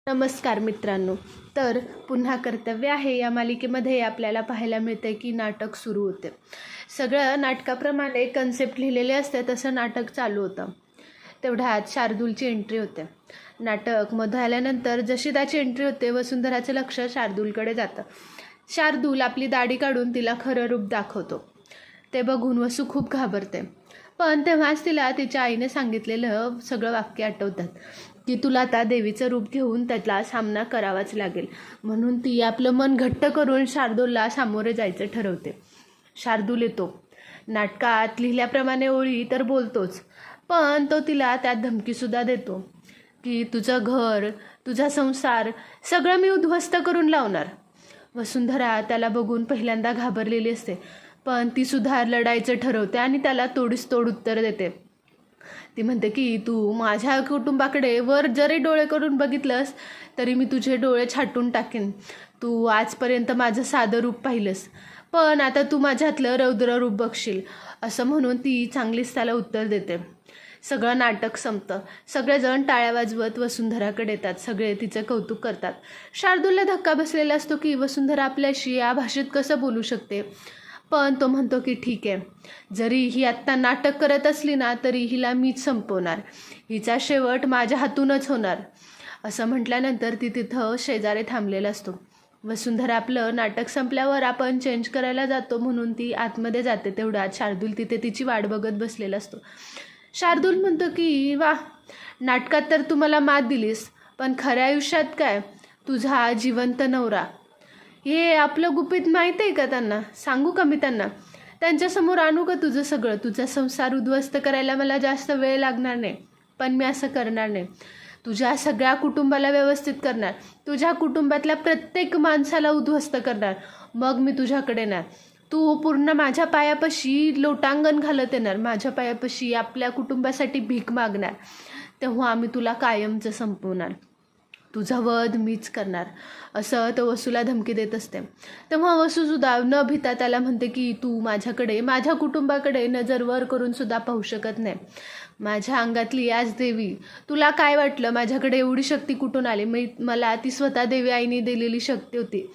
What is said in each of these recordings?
नमस्कार मित्रांनो. तर पुन्हा कर्तव्य आहे या मालिकेमध्ये आपल्याला पाहायला मिळते की नाटक सुरू होते. सगळं नाटकाप्रमाणे कन्सेप्ट लिहिलेले असते तसं नाटक चालू होतं. तेवढ्यात शार्दूलची एंट्री होते. नाटक मध्ये आल्यानंतर जशी त्याची एंट्री होते वसुंधराचं लक्ष शार्दूलकडे जातं. शार्दूल आपली दाढी काढून तिला खरं रूप दाखवतो. ते बघून वसू खूप घाबरते. पण तेव्हाच तिला तिच्या आईने सांगितलेलं सगळं वाक्य आठवतात की तुला आता देवीचं रूप घेऊन त्यातला सामना करावाच लागेल. म्हणून ती आपलं मन घट्ट करून शार्दूलला सामोरे जायचं ठरवते. शार्दूल येतो. नाटकात लिहिल्याप्रमाणे ओळी तर बोलतोच, पण तो तिला त्यात धमकीसुद्धा देतो की तुझं घर, तुझा संसार सगळं मी उद्ध्वस्त करून लावणार. वसुंधरा त्याला बघून पहिल्यांदा घाबरलेली असते, पण ती सुद्धा लढायचं ठरवते आणि त्याला तोडीस तोड उत्तर देते. ती म्हणते की तू माझ्या कुटुंबाकडे वर जरी डोळे करून बघितलंस तरी मी तुझे डोळे छाटून टाकेन. तू आजपर्यंत माझं साधं रूप पाहिलंस, पण आता तू माझ्यातलं रौद्र रूप बघशील, असं म्हणून ती चांगलीच त्याला उत्तर देते. सगळं नाटक संपतं. सगळेजण टाळ्या वाजवत वसुंधराकडे येतात. सगळे तिचं कौतुक करतात. शार्दूलला धक्का बसलेला असतो की वसुंधरा आपल्याशी या भाषेत कसं बोलू शकते. पण तो म्हणतो की ठीक आहे, जरी ही आत्ता नाटक करत असली ना तरी हिला मीच संपवणार, हिचा शेवट माझ्या हातूनच होणार. असं म्हटल्यानंतर ती तिथं शेजारी थांबलेला असतो. वसुंधरा आपलं नाटक संपल्यावर आपण चेंज करायला जातो म्हणून ती आतमध्ये जाते. तेवढ्यात शार्दूल तिथे तिची वाट बघत बसलेला असतो. शार्दूल म्हणतो की वा, नाटकात तर तू मला मात दिलीस, पण खऱ्या आयुष्यात काय, तुझा जिवंत नवरा, हे आपलं गुपित माहीत आहे का त्यांना? सांगू का मी त्यांना? त्यांच्यासमोर आणू का तुझं सगळं? तुझा संसार उद्ध्वस्त करायला मला जास्त वेळ लागणार नाही, पण मी असं करणार नाही. तुझ्या सगळ्या कुटुंबाला व्यवस्थित करणार, तुझ्या कुटुंबातल्या प्रत्येक माणसाला उद्ध्वस्त करणार, मग मी तुझ्याकडे येणार. तू पूर्ण माझ्या पायापाशी लोटांगण घालत येणार, माझ्या पायापाशी आपल्या कुटुंबासाठी भीक मागणार, तेव्हा आम्ही तुला कायमचं संपवणार. तुझा वध मीच करणार, असं तो वसूला धमकी देत असते. तेव्हा वसूसुद्धा न भिता त्याला म्हणते की तू माझ्याकडे, माझ्या कुटुंबाकडे नजर वर करून सुद्धा पाहू शकत नाही. माझ्या अंगातली आज देवी, तुला काय वाटलं माझ्याकडे एवढी शक्ती कुठून आली? मला ती स्वतः देवी आईने दिलेली शक्ती होती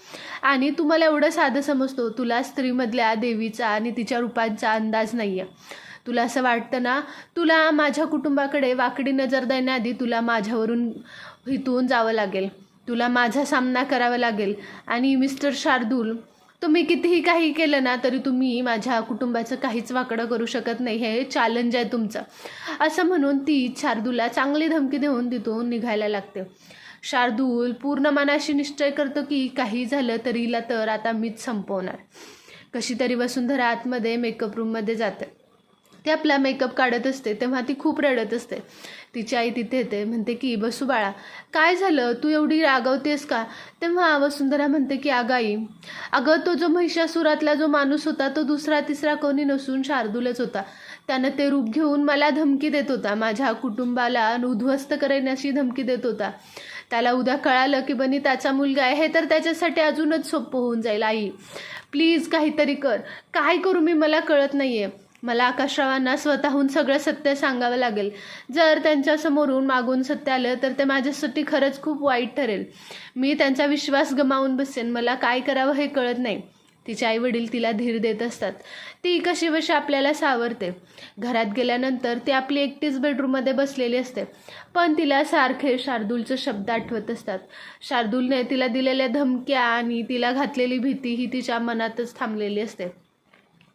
आणि तू मला एवढं साधं समजतो. तुला स्त्रीमधल्या देवीचा आणि तिच्या रूपांचा अंदाज नाही आहे. तुला असं वाटतं ना, तुला माझ्या कुटुंबाकडे वाकडी नजर देण्याआधी तुला माझ्यावरून इथून जावं लागेल, तुला माझा सामना करावा लागेल. आणि मिस्टर शार्दूल, तुम्ही कितीही काही केलं ना तरी तुम्ही माझ्या कुटुंबाचं काहीच वाकडं करू शकत नाही, हे चॅलेंज आहे तुमचं. असं म्हणून ती शार्दूलला चांगली धमकी देऊन तिथून निघायला लागते. शार्दूल पूर्ण मनाशी निश्चय करतो की काही झालं तरी हिला तर आता मीच संपवणार. कशी तरी वसुंधरा आतमध्ये मेकअप रूममध्ये जाते. ते आपला मेकअप काढत असते तेव्हा ती खूप रडत असते. तिची आई तिथे येते. म्हणते की बसू बाळा, काय झालं, तू एवढी रागवतेस का? तेव्हा वसुंधरा म्हणते की अगं आई, अगं तो जो महिषासुरातला जो माणूस होता तो दुसरा तिसरा कोणी नसून शार्दूलच होता. त्यानं ते रूप घेऊन मला धमकी देत होता, माझ्या कुटुंबाला उद्ध्वस्त करण्याची धमकी देत होता. त्याला उद्या कळालं की बनी त्याचा मुलगा आहे, हे तर त्याच्यासाठी अजूनच सोपं होऊन जाईल. आई प्लीज काहीतरी कर, काय करू मी, मला कळत नाही आहे. मला आकाशरावांना स्वतःहून सगळं सत्य सांगावं लागेल. जर त्यांच्यासमोरून मागून सत्य आलं तर ते माझ्यासाठी खरंच खूप वाईट ठरेल. मी त्यांचा विश्वास गमावून बसेन. मला काय करावं हे कळत नाही. तिचे आईवडील तिला धीर देत असतात. ती कशी बशी आपल्याला सावरते. घरात गेल्यानंतर ती आपली एकटीच बेडरूममध्ये बसलेली असते, पण तिला सारखे शार्दूलचे शब्द आठवत असतात. शार्दूलने तिला दिलेल्या धमक्या आणि तिला घातलेली भीती ही तिच्या मनातच थांबलेली असते.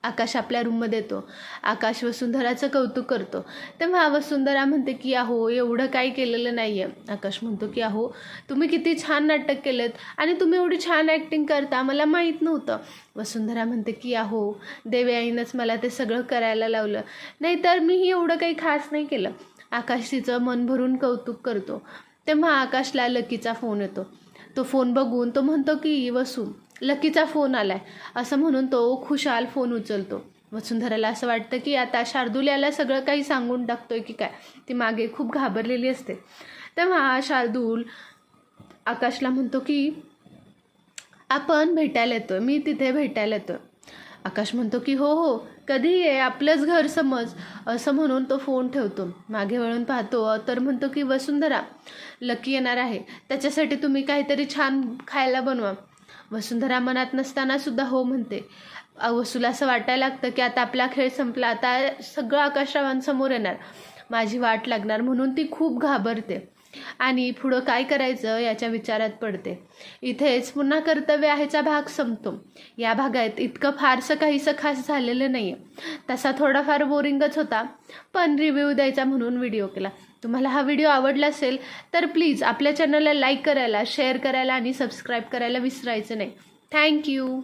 आकाश आपल्या रूममध्ये येतो. आकाश वसुंधराचं कौतुक करतो. तेव्हा वसुंधरा म्हणते की अहो, एवढं काही केलेलं नाही आहे. आकाश म्हणतो की अहो, तुम्ही किती छान नाटक केलं आणि तुम्ही एवढी छान ॲक्टिंग करता, मला माहीत नव्हतं. वसुंधरा म्हणते की अहो, देवी आईनंच मला ते सगळं करायला लावलं, नाहीतर मीही एवढं काही खास नाही केलं. आकाश तिचं मन भरून कौतुक करतो. तेव्हा आकाशला लकीचा फोन येतो. तो फोन बघून तो म्हणतो की वसू, लकीचा फोन आलाय, असं म्हणून तो खुशाल फोन उचलतो. वसुंधराला असं वाटतं की आता शार्दूल याला सगळं काही सांगून टाकतोय की काय. ती मागे खूप घाबरलेली असते. तेव्हा शार्दूल आकाशला म्हणतो की आपण भेटायला येतोय, मी तिथे भेटायला येतोय. आकाश म्हणतो की हो हो कधी ये, आपलंच घर समज. असं म्हणून तो फोन ठेवतो. मागे वळून पाहतो तर म्हणतो की वसुंधरा, लकी येणार आहे, त्याच्यासाठी तुम्ही काहीतरी छान खायला बनवा. वसुंधरा मनात नसताना सुद्धा हो म्हणते. वसूला असं वाटायला लागतं की आता आपला खेळ संपला, आता सगळं आकाशरावांसमोर येणार, माझी वाट लागणार, म्हणून ती खूप घाबरते आणि पुढं काय करायचं याच्या विचारात पडते. इथेच पुन्हा कर्तव्य आहेचा भाग संपतो. या भागात इतकं फारसं काहीसं खास झालेलं नाही आहे. तसा थोडाफार बोरिंगच होता, पण रिव्ह्यू द्यायचा म्हणून व्हिडिओ केला. तुम्हाला हा व्हिडिओ आवडला असेल तर प्लीज आपल्या चॅनलला लाईक करायला, शेअर करायला आणि सबस्क्राईब करायला विसरायचं नाही. थँक्यू.